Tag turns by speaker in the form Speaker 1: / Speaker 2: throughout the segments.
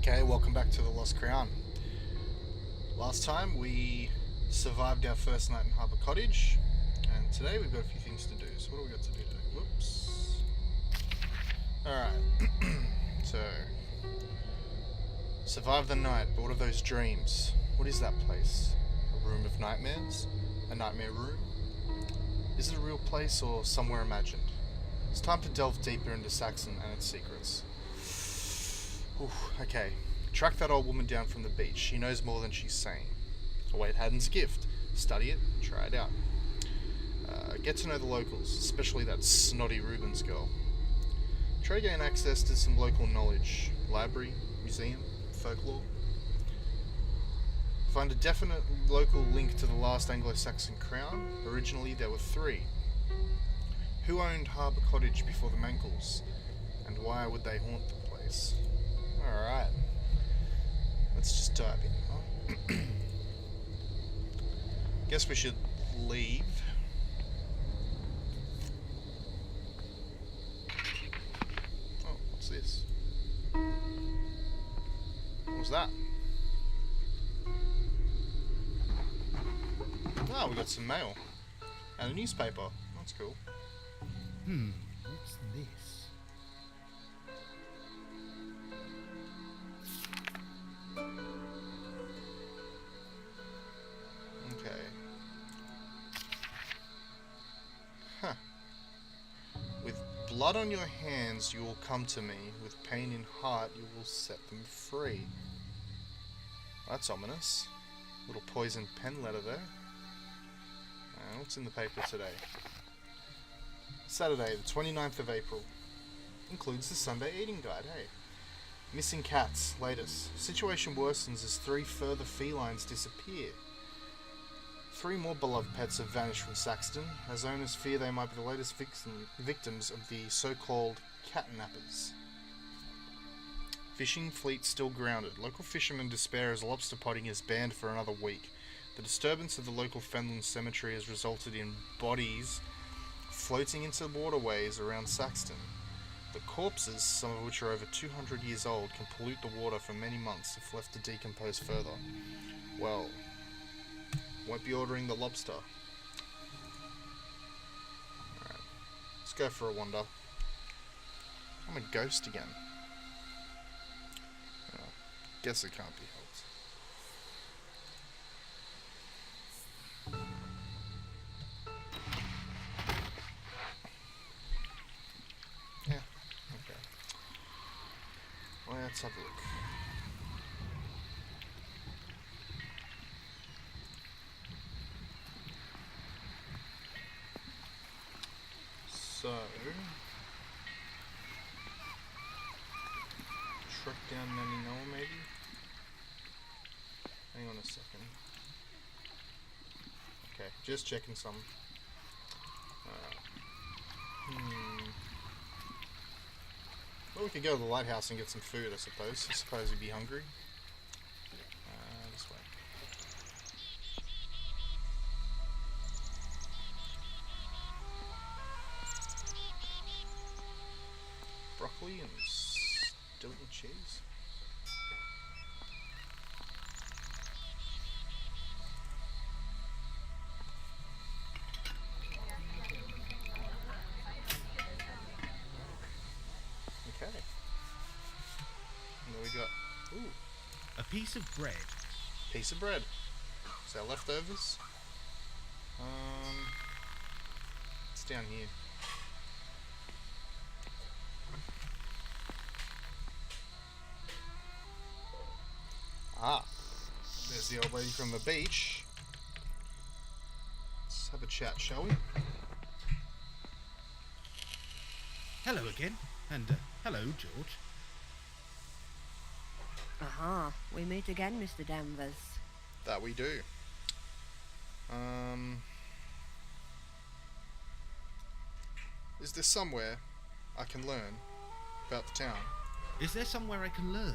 Speaker 1: Okay, welcome back to the Lost Crown. Last time we survived our first night in Harbour Cottage, and today we've got a few things to do. So what do we got to do today? Whoops. Alright, so survive the night, but what of those dreams? What is that place? A room of nightmares? A nightmare room? Is it a real place or somewhere imagined? It's time to delve deeper into Saxon and its secrets. Okay. Track that old woman down from the beach. She knows more than she's saying. Await Hadden's gift. Study it, try it out. Get to know the locals, especially that snotty Rubens girl. Try to gain access to some local knowledge. Library, museum, folklore. Find a definite local link to the last Anglo-Saxon crown. Originally there were 3. Who owned Harbour Cottage before the Mankles? And why would they haunt the place? Alright. Let's just dive in, huh? Guess we should leave. Oh, what's this? What was that? Oh, we got some mail. And a newspaper. That's cool.
Speaker 2: What's this?
Speaker 1: Okay. Huh. With blood on your hands, you will come to me. With pain in heart, you will set them free. That's ominous. Little poison pen letter there. What's in the paper today? Saturday, the 29th of April. Includes the Sunday eating guide, hey. Missing cats, latest. Situation worsens as 3 further felines disappear. 3 more beloved pets have vanished from Saxton, as owners fear they might be the latest victims of the so-called catnappers. Fishing fleet still grounded. Local fishermen despair as lobster potting is banned for another week. The disturbance of the local Fenland cemetery has resulted in bodies floating into waterways around Saxton. The corpses, some of which are over 200 years old, can pollute the water for many months if left to decompose further. Well, won't be ordering the lobster. Alright, let's go for a wander. I'm a ghost again. Guess it can't be helped. Yeah, okay. Let's have a look. So, track down Nanny Noah maybe? Hang on a second. Okay, just checking some. Well, we could go to the lighthouse and get some food, I suppose. I suppose you'd be hungry. This way. Broccoli and Stilton cheese. Okay. And then we got,
Speaker 2: A piece of bread.
Speaker 1: piece of bread. Is that leftovers? It's down here. Ah, there's the old lady from the beach. Let's have a chat, shall we?
Speaker 2: Hello again. And hello, George.
Speaker 3: Aha, we meet again, Mr. Danvers.
Speaker 1: That we do. Is there somewhere I can learn about the town?
Speaker 2: Is there somewhere I can learn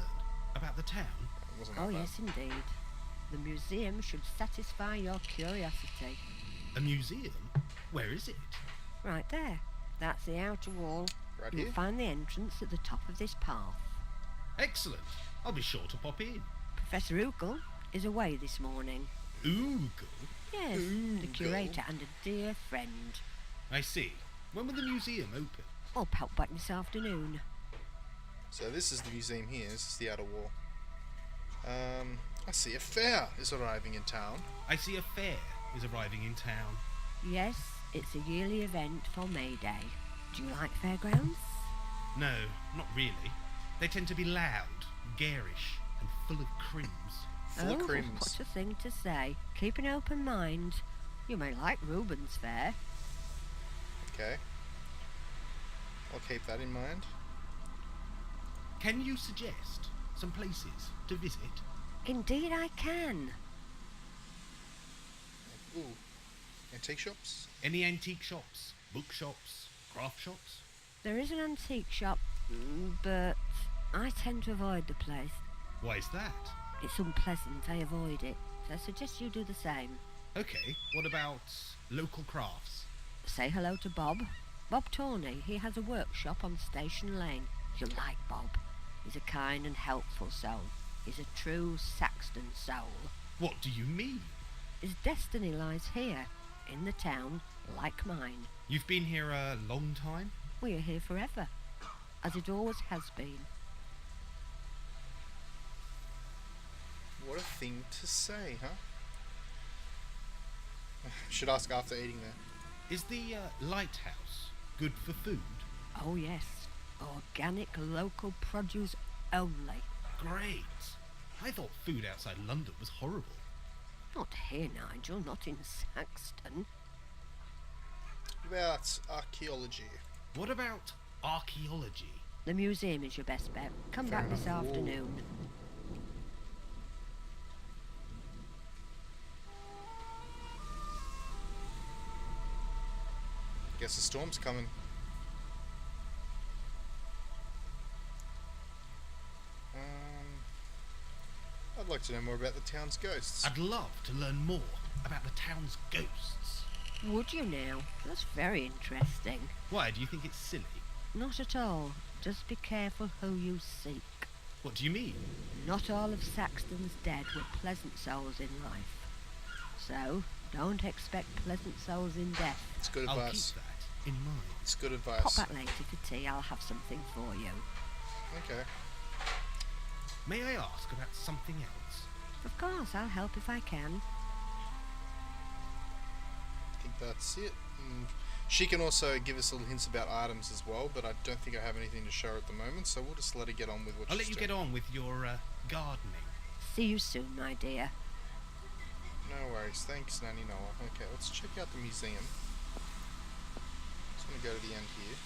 Speaker 2: about the town?
Speaker 1: It wasn't
Speaker 3: Oh,
Speaker 1: that bad.
Speaker 3: yes, indeed. The museum should satisfy your curiosity.
Speaker 2: A museum? Where is it?
Speaker 3: Right there. That's the outer wall.
Speaker 1: Right
Speaker 3: You'll
Speaker 1: here?
Speaker 3: find the entrance at the top of this path.
Speaker 2: Excellent. I'll be sure to pop in.
Speaker 3: Professor Oogle is away this morning.
Speaker 2: Oogle?
Speaker 3: Yes, the
Speaker 1: Oogle?
Speaker 3: curator and a dear friend.
Speaker 2: I see. When will the museum open?
Speaker 3: I'll pop back this afternoon.
Speaker 1: So this is the museum here. This is the outer wall. I see a fair is arriving in town.
Speaker 2: I see a fair is arriving in town.
Speaker 3: Yes, it's a yearly event for May Day. Do you like fairgrounds?
Speaker 2: No, not really. They tend to be loud, garish, and full of crims.
Speaker 1: Full of creams.
Speaker 3: What a thing to say. Keep an open mind. You may like Reuben's fair.
Speaker 1: Okay. I'll keep that in mind.
Speaker 2: Can you suggest some places to visit?
Speaker 3: Indeed I can.
Speaker 1: Ooh. Antique shops?
Speaker 2: Any antique shops, bookshops, craft shops?
Speaker 3: There is an antique shop, but I tend to avoid the place.
Speaker 2: Why is that?
Speaker 3: It's unpleasant, I avoid it. So I suggest you do the same.
Speaker 2: Okay, what about local crafts?
Speaker 3: Say hello to Bob. Bob Tawney. He has a workshop on Station Lane. You'll like Bob. He's a kind and helpful soul. He's a true Saxton soul.
Speaker 2: What do you mean?
Speaker 3: His destiny lies here, in the town, like mine.
Speaker 2: You've been here a long time?
Speaker 3: We are here forever, as it always has been.
Speaker 1: What a thing to say, huh? Should ask after eating there.
Speaker 2: Is the lighthouse good for food?
Speaker 3: Oh yes, organic local produce only.
Speaker 2: Great. I thought food outside London was horrible.
Speaker 3: Not here, Nigel, not in Saxton.
Speaker 1: About archaeology.
Speaker 2: What about archaeology?
Speaker 3: The museum is your best bet. Come
Speaker 1: Fair
Speaker 3: back this
Speaker 1: enough.
Speaker 3: afternoon.
Speaker 1: Guess the storm's coming. I'd like to know more about the town's ghosts.
Speaker 2: I'd love to learn more about the town's ghosts.
Speaker 3: Would you now? That's very interesting.
Speaker 2: Why, do you think it's silly?
Speaker 3: Not at all. Just be careful who you seek.
Speaker 2: What do you mean?
Speaker 3: Not all of Saxton's dead were pleasant souls in life. So, don't expect pleasant souls in death.
Speaker 1: It's good
Speaker 2: I'll
Speaker 1: advice.
Speaker 2: keep that in mind.
Speaker 1: It's good
Speaker 3: Pop
Speaker 1: advice.
Speaker 3: back later for tea. I'll have something for you.
Speaker 1: Okay.
Speaker 2: May I ask about something else?
Speaker 3: Of course, I'll help if I can.
Speaker 1: I think that's it. She can also give us little hints about items as well, but I don't think I have anything to show her at the moment, so we'll just let her get on with what
Speaker 2: I'll
Speaker 1: she's
Speaker 2: let you
Speaker 1: doing.
Speaker 2: get on with your gardening.
Speaker 3: See you soon, my dear.
Speaker 1: No worries. Thanks, Nanny Noah. Okay, let's check out the museum. Just want to go to the end here.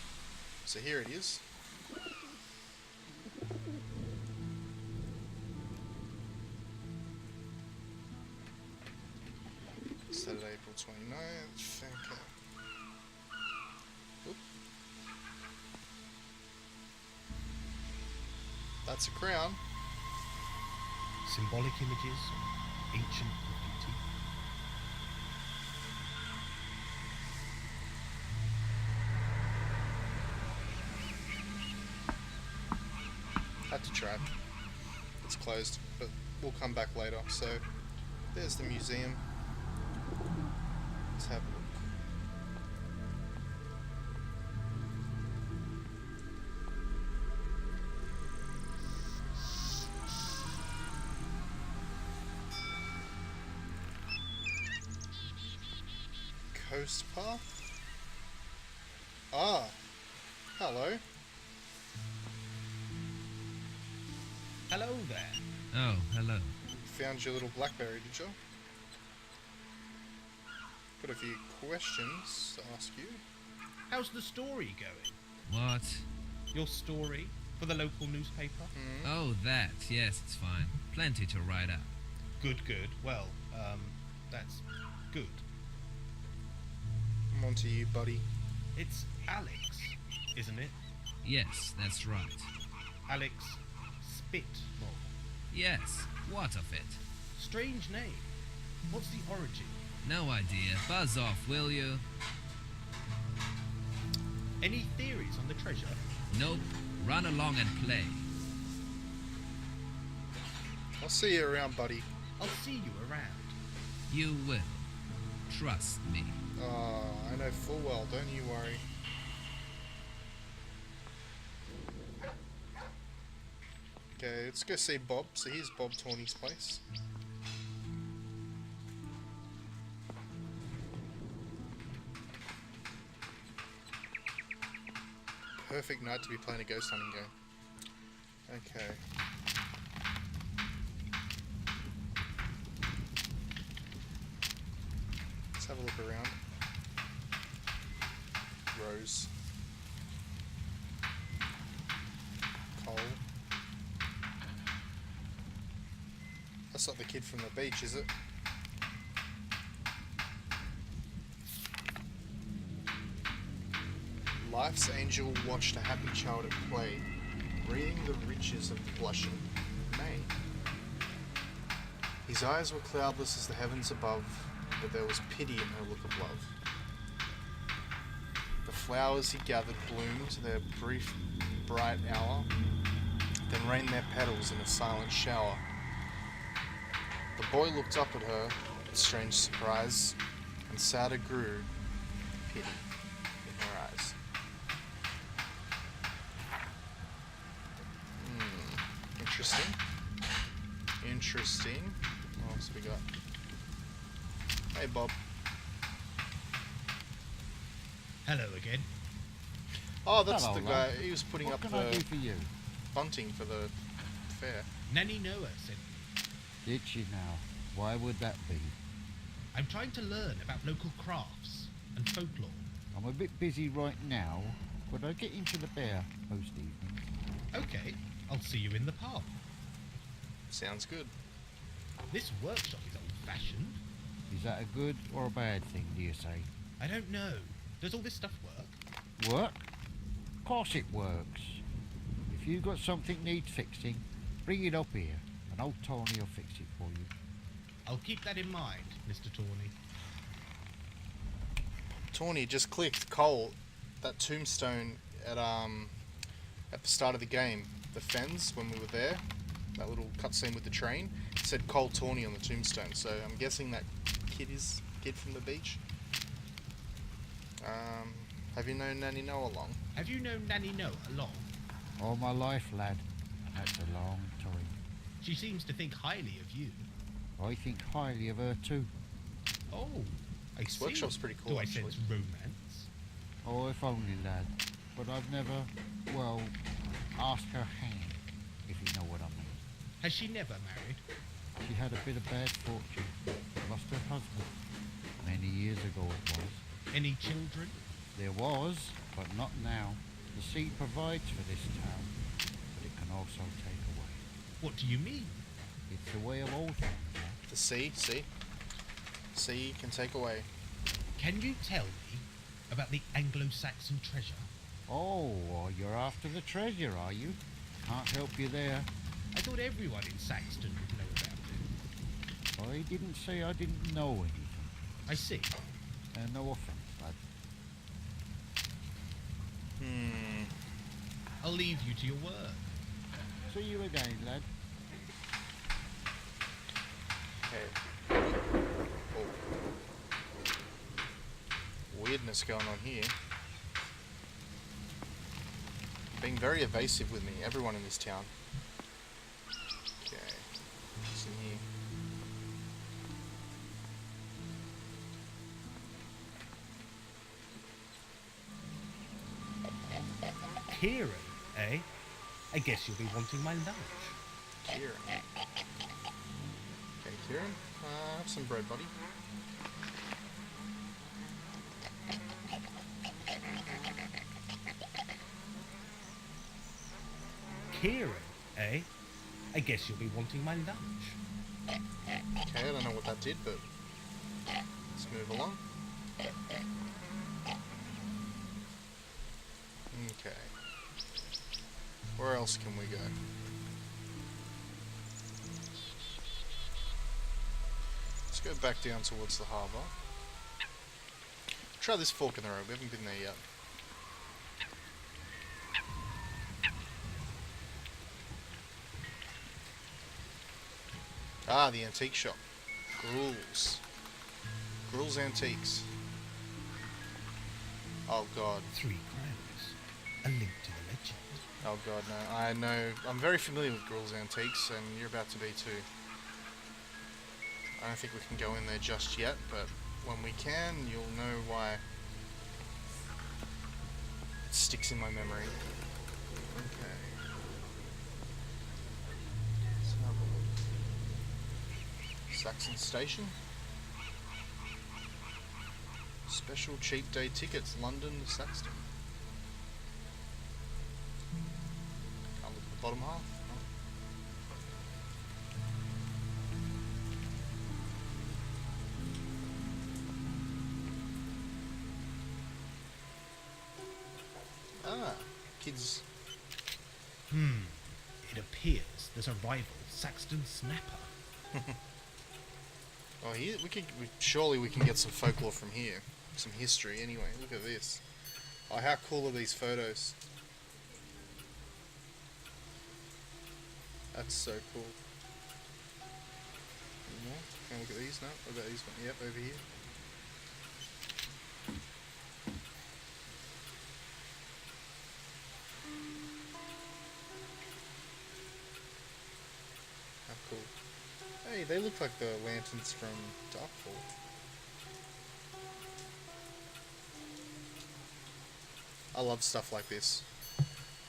Speaker 1: So here it is. Saturday, April 29th. Okay. Oop. That's a crown.
Speaker 2: Symbolic images of ancient graffiti.
Speaker 1: Had to try. It's closed, but we'll come back later. So there's the museum. Let's have a look. Coast path? Ah, hello.
Speaker 2: Hello there.
Speaker 4: Oh, hello.
Speaker 1: Found your little blackberry, did you? Got a few questions to ask you.
Speaker 2: How's the story going?
Speaker 4: What?
Speaker 2: Your story for the local newspaper?
Speaker 4: Oh, that. Yes, it's fine. Plenty to write up.
Speaker 2: Good, good. Well, that's good.
Speaker 1: I'm on to you, buddy.
Speaker 2: It's Alex, isn't it?
Speaker 4: Yes, that's right.
Speaker 2: Alex Spitmore.
Speaker 4: Yes, what of it?
Speaker 2: Strange name. What's the origin?
Speaker 4: No idea. Buzz off, will you?
Speaker 2: Any theories on the treasure?
Speaker 4: Nope. Run along and play.
Speaker 1: I'll see you around, buddy.
Speaker 2: I'll see you around.
Speaker 4: You will. Trust me.
Speaker 1: Oh, I know full well, don't you worry. Okay, let's go see Bob. So here's Bob Tawney's place. Perfect night to be playing a ghost hunting game. Okay. Let's have a look around. Rose. Cole. That's not the kid from the beach, is it? Life's angel watched a happy child at play, breathing the riches of blushing May. His eyes were cloudless as the heavens above, but there was pity in her look of love. The flowers he gathered bloomed their brief, bright hour, then rained their petals in a silent shower. The boy looked up at her with strange surprise, and sadder grew pity in her eyes. Interesting. Interesting. What else we got? Hey, Bob.
Speaker 2: Hello again.
Speaker 1: Oh, that's
Speaker 5: Hello,
Speaker 1: the guy.
Speaker 5: lad.
Speaker 1: He was putting
Speaker 5: What
Speaker 1: up
Speaker 5: can I do
Speaker 1: the
Speaker 5: for you?
Speaker 1: bunting for the fair.
Speaker 2: Nanny Noah said,
Speaker 5: Did she now? Why would that be?
Speaker 2: I'm trying to learn about local crafts and folklore.
Speaker 5: I'm a bit busy right now, but I get into the bear most evenings.
Speaker 2: Okay, I'll see you in the pub.
Speaker 1: Sounds good.
Speaker 2: This workshop is old-fashioned.
Speaker 5: Is that a good or a bad thing, do you say?
Speaker 2: I don't know. Does all this stuff work?
Speaker 5: Work? Of course it works. If you've got something needs fixing, bring it up here, and old Tony will fix it for you.
Speaker 2: I'll keep that in mind, Mr. Tawney.
Speaker 1: Tawny just clicked Cole, that tombstone at the start of the game, the Fens, when we were there, that little cutscene with the train, it said Cole Tawny on the tombstone, so I'm guessing that kid from the beach. Have you known Nanny Noah long?
Speaker 2: Have you known Nanny Noah long?
Speaker 5: All my life, lad. That's a long time.
Speaker 2: She seems to think highly of you.
Speaker 5: I think highly of her too.
Speaker 2: Oh, I
Speaker 1: This
Speaker 2: see.
Speaker 1: workshop's pretty cool,
Speaker 2: Do I
Speaker 1: actually.
Speaker 2: sense romance?
Speaker 5: Oh, if only, lad. But I've never, well, asked her hand, if you know what I mean.
Speaker 2: Has she never married?
Speaker 5: She had a bit of bad fortune. Lost her husband. Many years ago it was.
Speaker 2: Any children?
Speaker 5: There was, but not now. The sea provides for this town, but it can also take away.
Speaker 2: What do you mean?
Speaker 5: It's the way of all things, lad.
Speaker 1: The sea can take away.
Speaker 2: Can you tell me about the Anglo-Saxon treasure?
Speaker 5: Oh, you're after the treasure, are you? Can't help you there.
Speaker 2: I thought everyone in Saxton would know about it.
Speaker 5: I didn't say I didn't know anything.
Speaker 2: I see.
Speaker 5: No offense, lad.
Speaker 2: I'll leave you to your work.
Speaker 5: See you again, lad.
Speaker 1: Okay. Oh. Weirdness going on here. Being very evasive with me, everyone in this town. Okay. What's in here?
Speaker 2: Kieran, eh? I guess you'll be wanting my lunch.
Speaker 1: Kieran. Okay, Kieran. Have some bread, buddy.
Speaker 2: Kieran, eh? I guess you'll be wanting my lunch.
Speaker 1: Okay, I don't know what that did, but let's move along. Okay. Where else can we go? Let's go back down towards the harbour. Try this fork in the road. We haven't been there yet. Ah, the antique shop. Gruel's. Gruel's Antiques. Oh god.
Speaker 2: 3 crowns. A link to the legend.
Speaker 1: Oh god, no. I know. I'm very familiar with Gruel's Antiques, and you're about to be too. I don't think we can go in there just yet, but when we can, you'll know why. It sticks in my memory. Okay. Let's have a look. Saxon Station. Special cheap day tickets, London to Saxton. Can't look at the bottom half. Ah, kids.
Speaker 2: It appears there's a rival Saxton snapper.
Speaker 1: Oh, here surely we can get some folklore from here, some history. Anyway, look at this. Oh, how cool are these photos? That's so cool. Any more? Can I look at these? No. What about these one? Yep, over here. How cool. Hey, they look like the lanterns from Darkfall. I love stuff like this.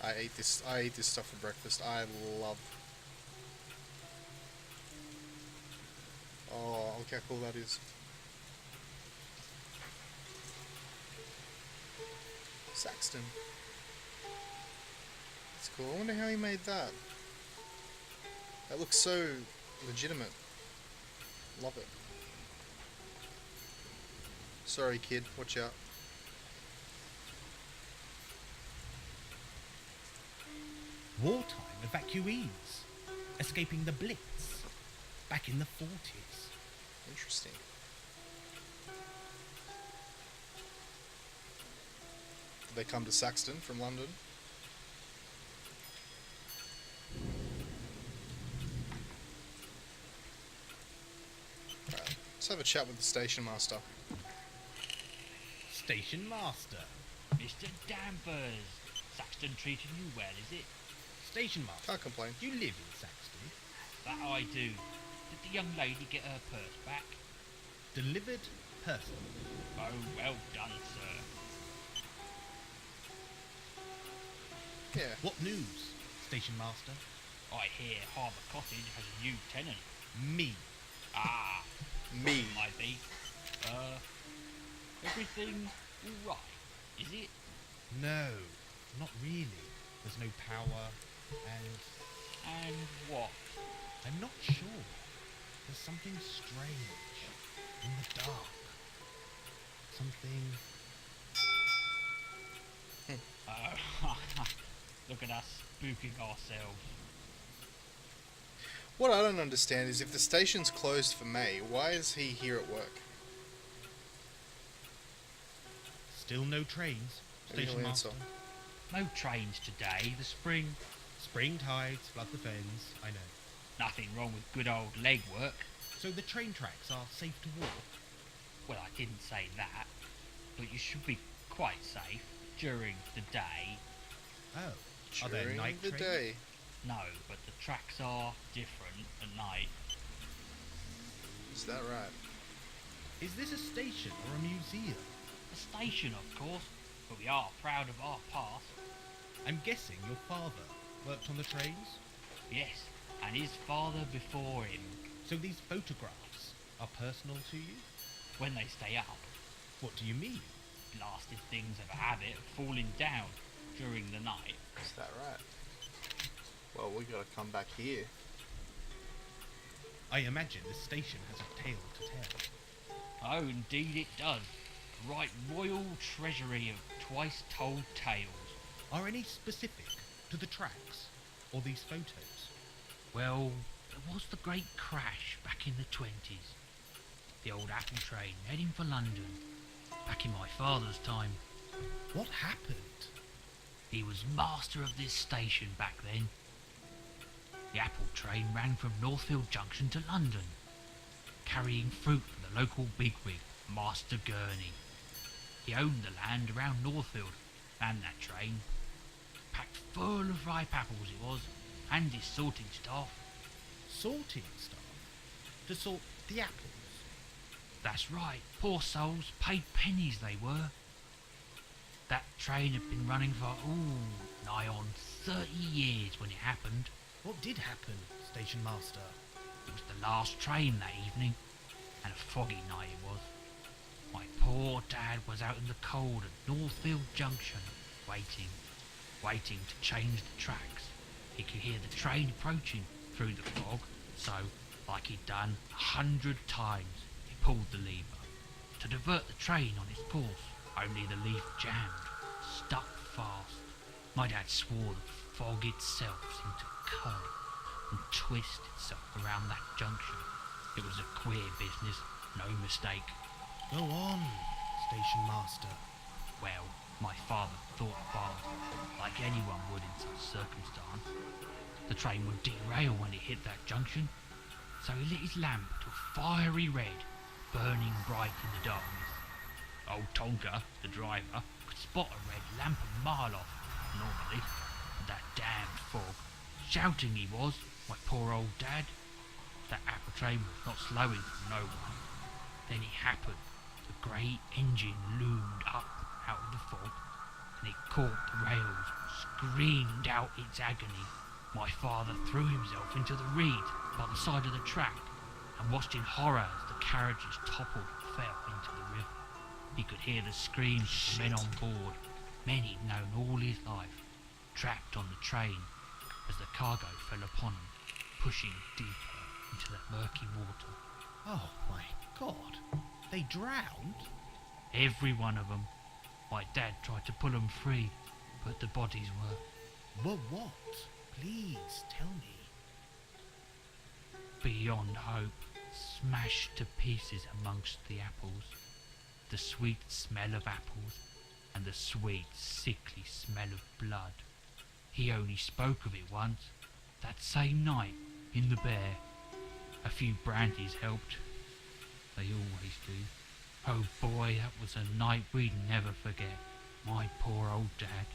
Speaker 1: I eat this stuff for breakfast. I love. Oh, look how cool that is. Saxton. That's cool. I wonder how he made that. That looks so legitimate. Love it. Sorry, kid. Watch out.
Speaker 2: Wartime evacuees, escaping the Blitz, back in the 40s.
Speaker 1: Interesting. Did they come to Saxton from London? Right, let's have a chat with the station master.
Speaker 2: Station Master.
Speaker 6: Mr. Dampers, Saxton treating you well, is it?
Speaker 2: Station Master.
Speaker 1: Can't complain.
Speaker 2: You live in Saxton.
Speaker 6: That I do. Did the young lady get her purse back?
Speaker 2: Delivered person.
Speaker 6: Oh, well done, sir.
Speaker 1: Yeah.
Speaker 2: What news, Station Master?
Speaker 6: I hear Harbour Cottage has a new tenant.
Speaker 2: Me.
Speaker 6: Ah,
Speaker 1: Me.
Speaker 6: might be. Everything all right, is it?
Speaker 2: No, not really. There's no power, and
Speaker 6: And what?
Speaker 2: I'm not sure. There's something strange in the dark. Something.
Speaker 6: Look at us spooking ourselves.
Speaker 1: What I don't understand is if the station's closed for May, why is he here at work?
Speaker 2: Still no trains,
Speaker 1: Maybe
Speaker 2: Station
Speaker 1: he'll
Speaker 2: Master.
Speaker 1: answer.
Speaker 6: No trains today. The spring.
Speaker 2: Spring tides flood the fens, I know.
Speaker 6: Nothing wrong with good old legwork.
Speaker 2: So the train tracks are safe to walk.
Speaker 6: Well, I didn't say that, but you should be quite safe during the day.
Speaker 2: Oh, are there
Speaker 1: During
Speaker 2: night
Speaker 1: the
Speaker 2: trains?
Speaker 1: day.
Speaker 6: No, but the tracks are different at night.
Speaker 1: Is that right?
Speaker 2: Is this a station or a museum?
Speaker 6: A station, of course, but we are proud of our past.
Speaker 2: I'm guessing your father worked on the trains?
Speaker 6: Yes, and his father before him.
Speaker 2: So these photographs are personal to you?
Speaker 6: When they stay up,
Speaker 2: What do you mean?
Speaker 6: blasted things have a habit of falling down during the night.
Speaker 1: Is that right? Well, we gotta come back here.
Speaker 2: I imagine this station has a tale to tell.
Speaker 6: Oh, indeed it does. A right royal treasury of twice told tales.
Speaker 2: Are any specific to the tracks or these photos?
Speaker 6: Well, there was the great crash back in the 20s. The old apple train heading for London, back in my father's time.
Speaker 2: What happened?
Speaker 6: He was master of this station back then. The apple train ran from Northfield Junction to London, carrying fruit for the local bigwig, Master Gurney. He owned the land around Northfield, and that train. Packed full of ripe apples it was, and his sorting staff.
Speaker 2: Sorting staff? To sort the apples?
Speaker 6: That's right, poor souls, paid pennies they were. That train had been running for, nigh on 30 years when it happened.
Speaker 2: What did happen, station master?
Speaker 6: It was the last train that evening, and a foggy night it was. My poor dad was out in the cold at Northfield Junction, waiting to change the tracks. He could hear the train approaching through the fog, so, like he'd done 100 times, he pulled the lever to divert the train on its course. Only the leaf jammed, stuck fast. My dad swore the fog itself seemed to curl and twist itself around that junction. It was a queer business, no mistake.
Speaker 2: Go on, station master.
Speaker 6: Well, my father thought fast, like anyone would in such circumstance. The train would derail when it hit that junction, so he lit his lamp to a fiery red, burning bright in the darkness. Old Tonka, the driver, could spot a red lamp a mile off, normally, in that damned fog. Shouting he was, my poor old dad. That apple train was not slowing for no one. Then it happened. The great engine loomed up out of the fog, and it caught the rails, screamed out its agony. My father threw himself into the reeds by the side of the track and watched in horror as the carriages toppled and fell into the river. He could hear the screams of the men on board, men he'd known all his life, trapped on the train as the cargo fell upon him, pushing deeper into the murky water.
Speaker 2: Oh my God, they drowned?
Speaker 6: Every one of them. My dad tried to pull them free, but the bodies were
Speaker 2: What? Please tell me.
Speaker 6: beyond hope, smashed to pieces amongst the apples. The sweet smell of apples and the sweet, sickly smell of blood. He only spoke of it once, that same night, in the Bear. A few brandies helped. They always do. Oh boy, that was a night we'd never forget. My poor old dad.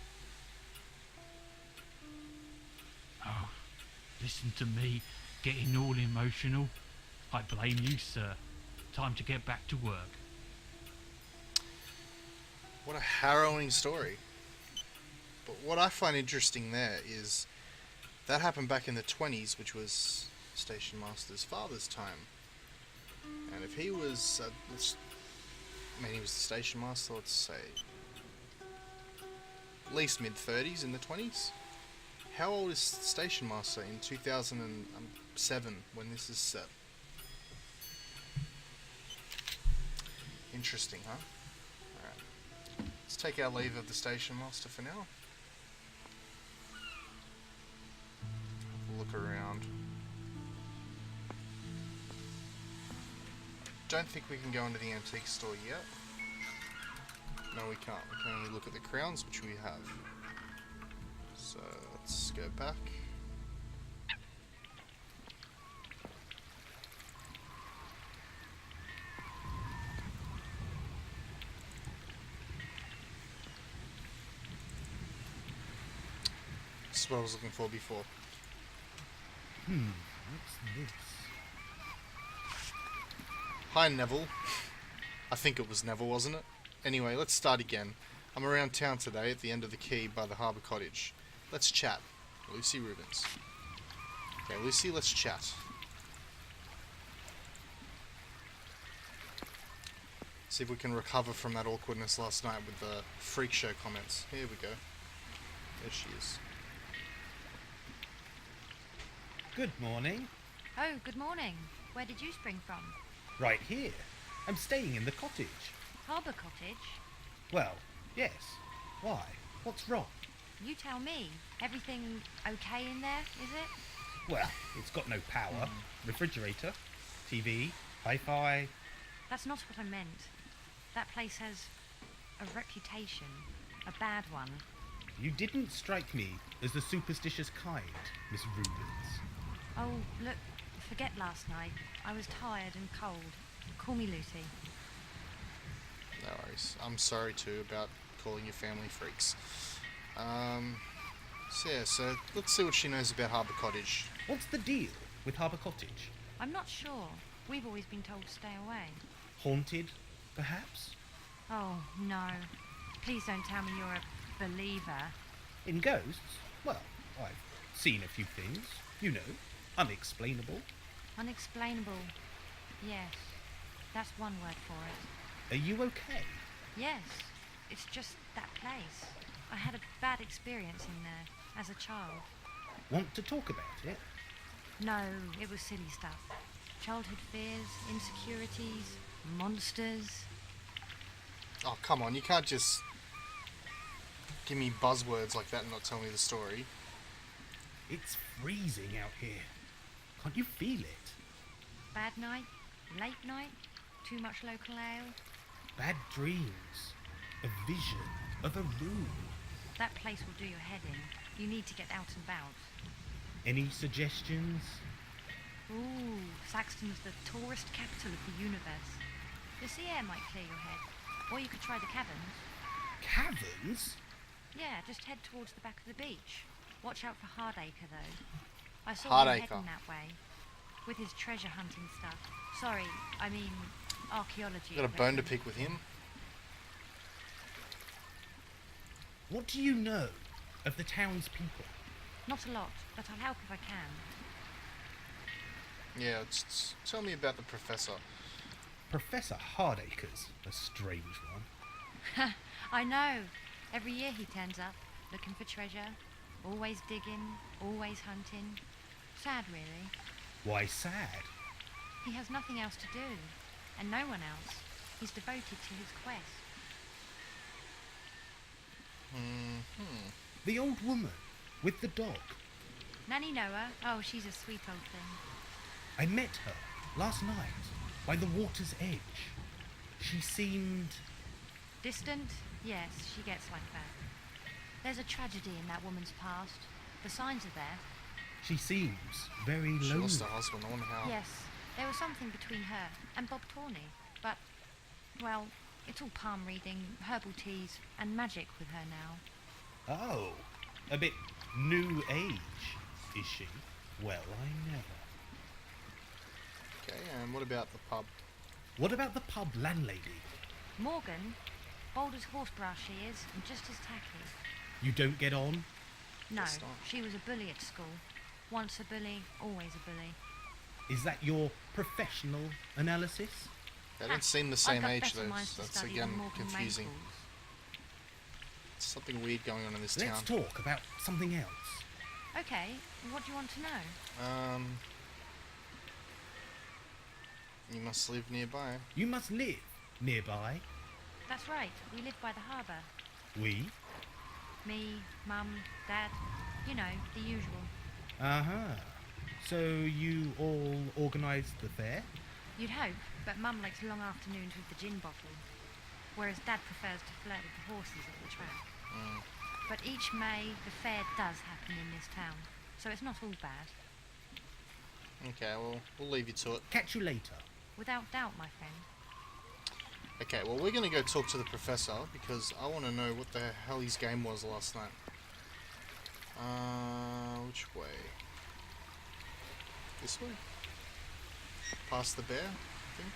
Speaker 6: Oh, listen to me, getting all emotional. I blame you, sir. Time to get back to work.
Speaker 1: What a harrowing story. But what I find interesting there is that happened back in the 20s, which was Station Master's father's time. And if he was, he was the Station Master, let's say, at least mid-30s in the 20s. How old is Station Master in 2007 when this is set? Interesting, huh? Alright. Let's take our leave of the Station Master for now. Have a look around. Don't think we can go into the antique store yet. No, we can't. We can only look at the crowns, which we have. So, let's go back. This is what I was looking for before.
Speaker 2: What's this?
Speaker 1: Hi, Neville. I think it was Neville, wasn't it? Anyway, let's start again. I'm around town today at the end of the quay by the harbour cottage. Let's chat. Lucy Rubens. Okay, Lucy, let's chat. See if we can recover from that awkwardness last night with the freak show comments. Here we go. There she is.
Speaker 2: Good morning.
Speaker 7: Oh, good morning. Where did you spring from?
Speaker 2: Right here. I'm staying in the cottage.
Speaker 7: Harbour Cottage?
Speaker 2: Well, yes. Why? What's wrong?
Speaker 7: You tell me. Everything okay in there, is it?
Speaker 2: Well, it's got no power. Refrigerator, TV, hi-fi.
Speaker 7: That's not what I meant. That place has a reputation. A bad one.
Speaker 2: You didn't strike me as the superstitious kind, Miss Rubens.
Speaker 7: Oh, look, forget last night. I was tired and cold. Call me Lucy.
Speaker 1: No worries. I'm sorry too about calling your family freaks. So let's see what she knows about Harbour Cottage.
Speaker 2: What's the deal with Harbour Cottage?
Speaker 7: I'm not sure. We've always been told to stay away.
Speaker 2: Haunted, perhaps?
Speaker 7: Oh, no. Please don't tell me you're a believer.
Speaker 2: In ghosts? Well, I've seen a few things. You know, unexplainable.
Speaker 7: Unexplainable. Yes. That's one word for it.
Speaker 2: Are you okay?
Speaker 7: Yes. It's just that place. I had a bad experience in there as a child.
Speaker 2: Want to talk about it?
Speaker 7: No, it was silly stuff. Childhood fears, insecurities, monsters.
Speaker 1: Oh, come on, you can't just give me buzzwords like that and not tell me the story.
Speaker 2: It's freezing out here. Can't you feel it?
Speaker 7: Bad night, late night, too much local ale.
Speaker 2: Bad dreams. A vision of a room.
Speaker 7: That place will do your head in. You need to get out and about.
Speaker 2: Any suggestions?
Speaker 7: Ooh, Saxton's the tourist capital of the universe. The sea air might clear your head. Or you could try the caverns.
Speaker 2: Caverns?
Speaker 7: Yeah, just head towards the back of the beach. Watch out for Hardacre, though. I saw him
Speaker 1: Hardacre.
Speaker 7: heading that way. With his treasure hunting stuff. Sorry, I mean archaeology.
Speaker 1: Got a bone to
Speaker 7: equipment.
Speaker 1: pick with him?
Speaker 2: What do you know of the town's people?
Speaker 7: Not a lot, but I'll help if I can.
Speaker 1: Yeah, tell me about the professor.
Speaker 2: Professor Hardacre's a strange one.
Speaker 7: I know. Every year he turns up, looking for treasure. Always digging, always hunting. Sad, really.
Speaker 2: Why sad?
Speaker 7: He has nothing else to do, and no one else. He's devoted to his quest.
Speaker 2: The old woman with the dog.
Speaker 7: Nanny Noah? Oh, she's a sweet old thing.
Speaker 2: I met her last night by the water's edge. She seemed...
Speaker 7: Distant? Yes, she gets like that. There's a tragedy in that woman's past. The signs are there.
Speaker 2: She seems very
Speaker 1: She
Speaker 2: lonely.
Speaker 1: lost her husband, I wonder how.
Speaker 7: Yes, there was something between her and Bob Tawney, but, well, it's all palm reading, herbal teas, and magic with her now.
Speaker 2: Oh, a bit new age, is she? Well, I never.
Speaker 1: Okay, and what about the pub?
Speaker 2: What about the pub landlady?
Speaker 7: Morgan, bold as horsebrass she is, and just as tacky.
Speaker 2: You don't get on?
Speaker 7: No,
Speaker 1: Guess not.
Speaker 7: she was a bully at school. Once a bully, always a bully.
Speaker 2: Is that your professional analysis?
Speaker 1: They don't
Speaker 7: Ha,
Speaker 1: seem the
Speaker 7: I've
Speaker 1: same
Speaker 7: got
Speaker 1: age
Speaker 7: better
Speaker 1: though,
Speaker 7: minds
Speaker 1: so
Speaker 7: to
Speaker 1: that's
Speaker 7: study
Speaker 1: again
Speaker 7: than Morgan
Speaker 1: confusing.
Speaker 7: Maples.
Speaker 1: Something weird going on in this
Speaker 2: Let's
Speaker 1: town.
Speaker 2: talk about something else.
Speaker 7: Okay, what do you want to know?
Speaker 1: You must live nearby.
Speaker 2: You must live nearby.
Speaker 7: That's right, we live by the harbour.
Speaker 2: We?
Speaker 7: Me, Mum, Dad, you know, the usual.
Speaker 2: Uh-huh. So you all organised the fair?
Speaker 7: You'd hope, but Mum likes long afternoons with the gin bottle, whereas Dad prefers to flirt with the horses at the track. But each May, the fair does happen in this town, so it's not all bad.
Speaker 1: Okay, well, we'll leave you to it.
Speaker 2: Catch you later.
Speaker 7: Without doubt, my friend.
Speaker 1: Okay, well, we're gonna go talk to the professor because I want to know what the hell his game was last night. Which way? This way? Past the bear, I think?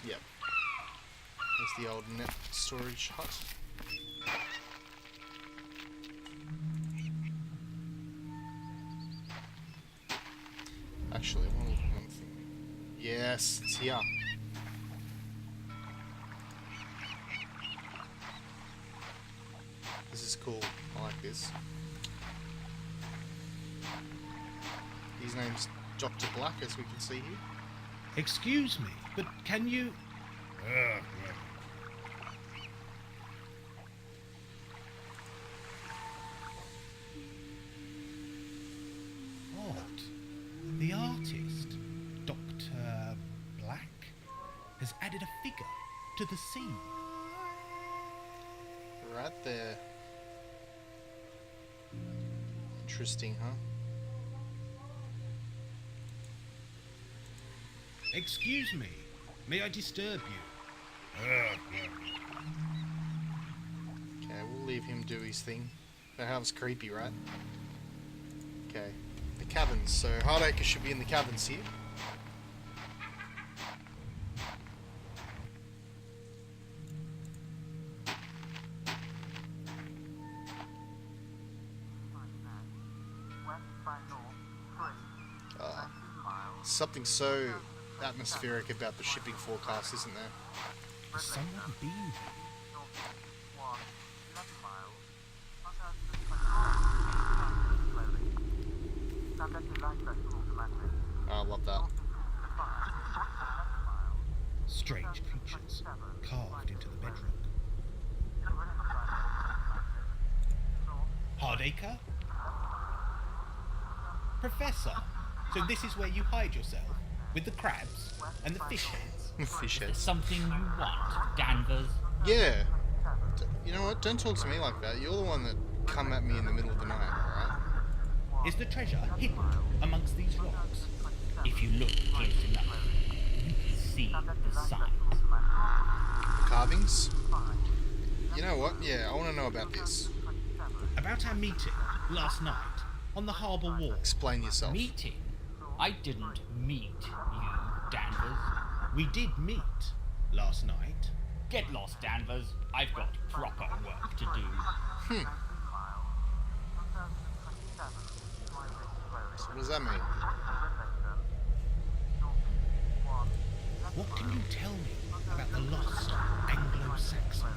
Speaker 1: Yep. There's the old net storage hut. Actually, I want to look at one thing. Yes, it's here. This is cool. I like this. His name's Dr. Black, as we can see here.
Speaker 2: Excuse me, but can you... Odd. The artist, Dr. Black, has added a figure to the scene.
Speaker 1: Right there. Interesting, huh?
Speaker 2: Excuse me. May I disturb you?
Speaker 1: Okay, we'll leave him do his thing. That was creepy, right? Okay. The caverns. So Hardacre should be in the caverns here. Something so atmospheric about the shipping forecast, isn't there?
Speaker 2: Has someone been here?
Speaker 1: Oh, I love that.
Speaker 2: Strange creatures carved into the bedrock. Hardacre? Professor, so this is where you hide yourself? With the crabs and the fish heads?
Speaker 1: Fish
Speaker 6: There's
Speaker 1: heads.
Speaker 6: something you want, Danvers.
Speaker 1: Yeah. You know what? Don't talk to me like that. You're the one that come at me in the middle of the night, alright?
Speaker 2: Is the treasure hidden amongst these rocks?
Speaker 6: If you look close enough, you can see the signs.
Speaker 1: The carvings? You know what? Yeah, I want to know about this.
Speaker 2: About our meeting last night on the harbour wall.
Speaker 1: Explain yourself.
Speaker 6: Meeting? I didn't meet you, Danvers.
Speaker 2: We did meet last night.
Speaker 6: Get lost, Danvers. I've got proper work to do.
Speaker 1: So what does that mean?
Speaker 2: What can you tell me about the lost Anglo-Saxon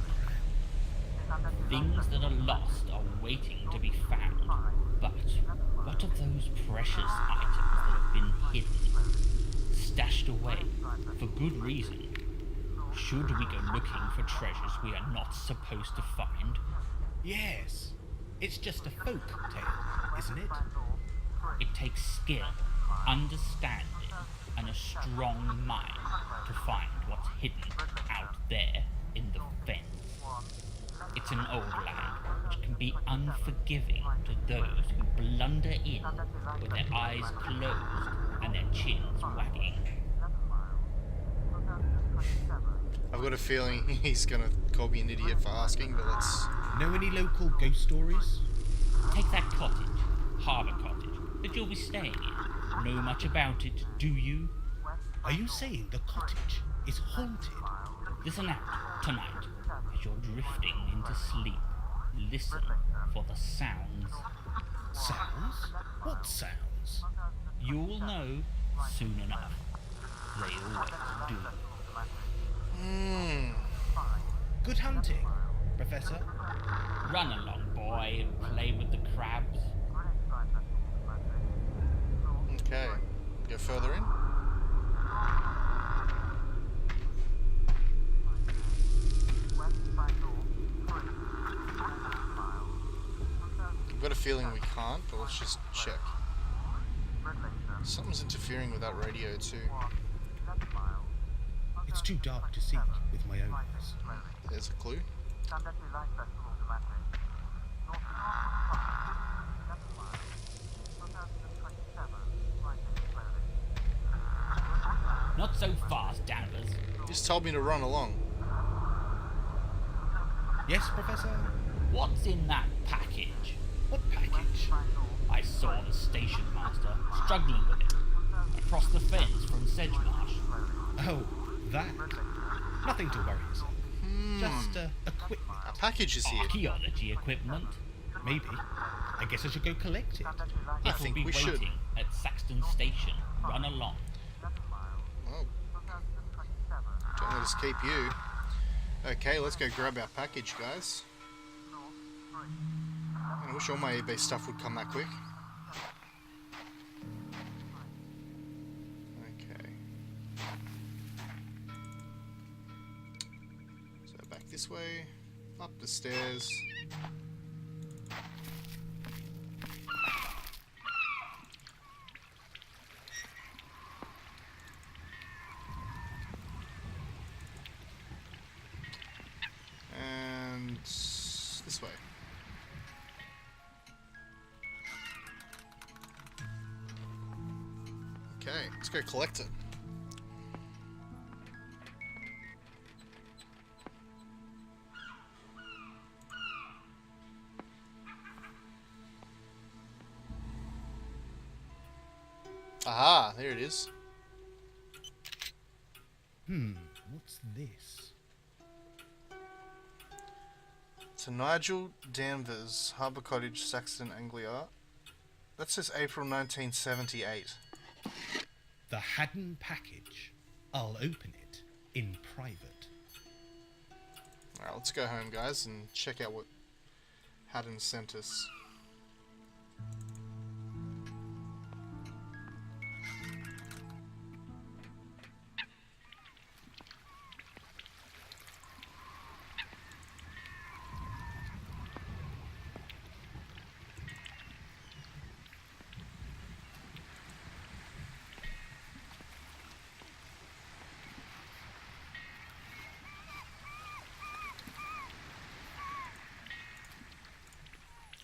Speaker 2: crown?
Speaker 6: Things that are lost are waiting to be found. But what of those precious items that have been hidden, stashed away, for good reason? Should we go looking for treasures we are not supposed to find?
Speaker 2: Yes, it's just a folk tale, isn't it?
Speaker 6: It takes skill, understanding, and a strong mind to find what's hidden out there in the fens. It's an old land which can be unforgiving to those who blunder in with their eyes closed and their chins wagging.
Speaker 1: I've got a feeling he's gonna call me an idiot for asking, but let's...
Speaker 2: Know any local ghost stories?
Speaker 6: Take that cottage, Harbour Cottage, that you'll be staying in. Know much about it, do you?
Speaker 2: Are you saying the cottage is haunted?
Speaker 6: Listen out tonight as you're drifting into sleep. Listen for the sounds.
Speaker 2: Sounds? What sounds?
Speaker 6: You'll know soon enough. They always do.
Speaker 2: Good hunting, Professor.
Speaker 6: Run along, boy, and play with the crabs.
Speaker 1: Okay. Go further in. I've got a feeling we can't, but let's just check. Something's interfering with that radio too.
Speaker 2: It's too dark to see with my own eyes.
Speaker 1: There's a clue.
Speaker 6: Not so fast, Danvers.
Speaker 1: You just told me to run along.
Speaker 2: Yes, Professor?
Speaker 6: What's in that package?
Speaker 2: What package?
Speaker 6: I saw the station master struggling with it across the fence from Sedgemarsh.
Speaker 2: Oh, that. Nothing to worry yourself. Just equipment.
Speaker 1: Our package is here.
Speaker 6: Archaeology equipment.
Speaker 2: Maybe. I guess I should go collect it.
Speaker 1: I
Speaker 6: It'll
Speaker 1: think
Speaker 6: be
Speaker 1: we
Speaker 6: waiting
Speaker 1: should.
Speaker 6: at Saxton Station. Run along.
Speaker 1: Well, don't let us keep you. Okay, let's go grab our package, guys. I wish all my eBay stuff would come that quick. Okay. So back this way, up the stairs. And this way. let's go collect it. Aha, there it is.
Speaker 2: What's this?
Speaker 1: To Nigel Danvers, Harbour Cottage, Saxton, Anglia. That says April 1978.
Speaker 2: The Hadden package. I'll open it in private.
Speaker 1: Alright, let's go home, guys, and check out what Hadden sent us.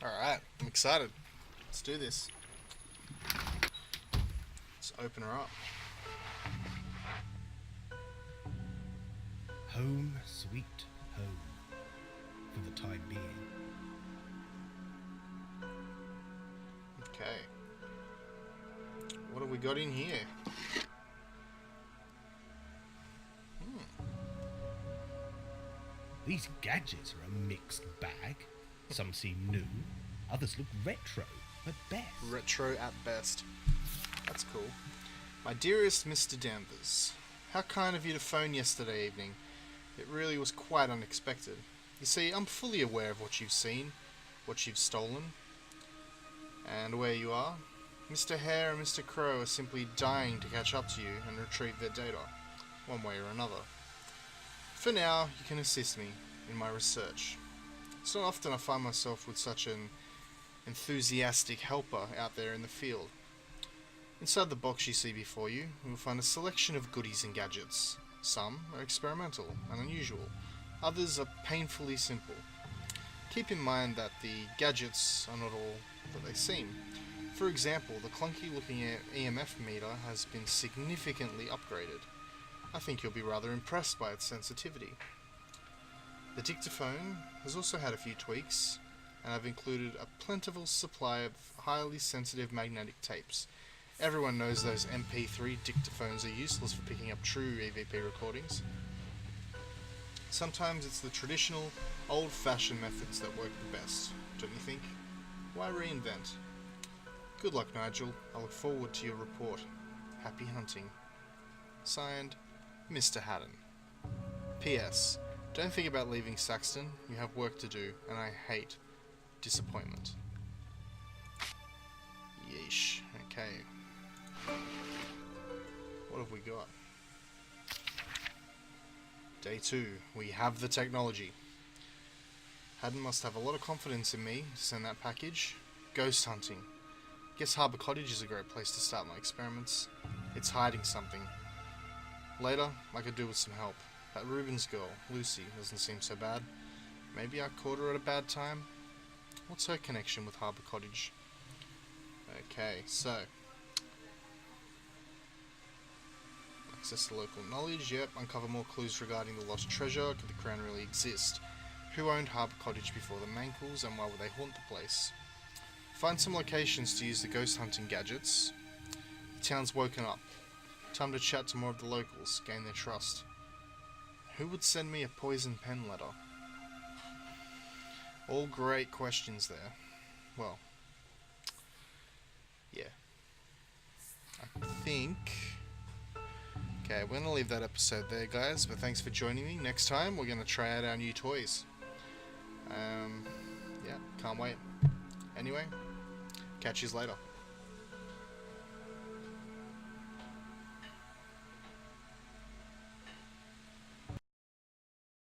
Speaker 1: Alright, I'm excited. Let's do this. Let's open her up.
Speaker 2: Home, sweet home. For the time being.
Speaker 1: Okay. What have we got in here?
Speaker 2: These gadgets are a mixed bag. Some seem new, others look retro at best.
Speaker 1: Retro at best. That's cool. My dearest Mr. Danvers, how kind of you to phone yesterday evening. It really was quite unexpected. You see, I'm fully aware of what you've seen, what you've stolen, and where you are. Mr. Hare and Mr. Crow are simply dying to catch up to you and retrieve their data, one way or another. For now, you can assist me in my research. It's not often I find myself with such an enthusiastic helper out there in the field. Inside the box you see before you, you will find a selection of goodies and gadgets. Some are experimental and unusual, others are painfully simple. Keep in mind that the gadgets are not all that they seem. For example, the clunky looking EMF meter has been significantly upgraded. I think you'll be rather impressed by its sensitivity. The dictaphone has also had a few tweaks, and I've included a plentiful supply of highly sensitive magnetic tapes. Everyone knows those MP3 dictaphones are useless for picking up true EVP recordings. Sometimes it's the traditional, old-fashioned methods that work the best, don't you think? Why reinvent? Good luck, Nigel. I look forward to your report. Happy hunting. Signed, Mr. Hadden. P.S. Don't think about leaving Saxton. You have work to do, and I hate disappointment. Yeesh. Okay. What have we got? Day 2. We have the technology. Hadden must have a lot of confidence in me to send that package. Ghost hunting. Guess Harbour Cottage is a great place to start my experiments. It's hiding something. Later, I could do with some help. That Rubens girl, Lucy, doesn't seem so bad. Maybe I caught her at a bad time? What's her connection with Harbour Cottage? Okay, so... access to local knowledge, yep. Uncover more clues regarding the lost treasure. Could the crown really exist? Who owned Harbour Cottage before the Mankles, and why would they haunt the place? Find some locations to use the ghost hunting gadgets. The town's woken up. Time to chat to more of the locals, gain their trust. Who would send me a poison pen letter? All great questions there. Well, yeah. I think... okay, we're going to leave that episode there, guys, but thanks for joining me. Next time, we're going to try out our new toys. Yeah, can't wait. Anyway, catch yous later.